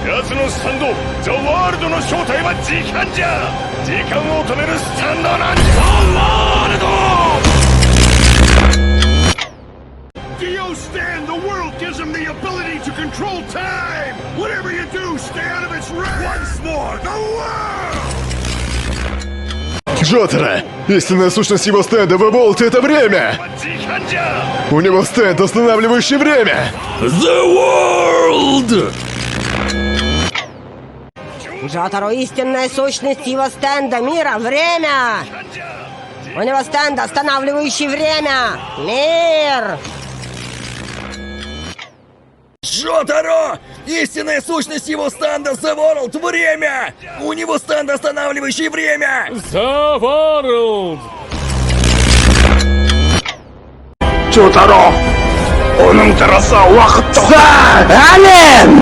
奴のスタンド、ザ・ワールドの正体は時間じゃ。時間を止めるスタンドなんじゃ。ザ・ワールド Dio stand! The world gives him the ability to control time! Whatever you do, stay out of its way! Once more, the world! Джотара! Истинная сущность его стенда в Эволт — это время! 時間じゃ。 У него стенд, останавливающий время! The World! Джотаро — истинная сущность его стенда мира, время! У него стенд, останавливающий время! Мир! Джотаро! Истинная сущность его стенда The World! Время! У него стенд, останавливающий время! The World! Jotaro! Onun terasa waktu. Ален!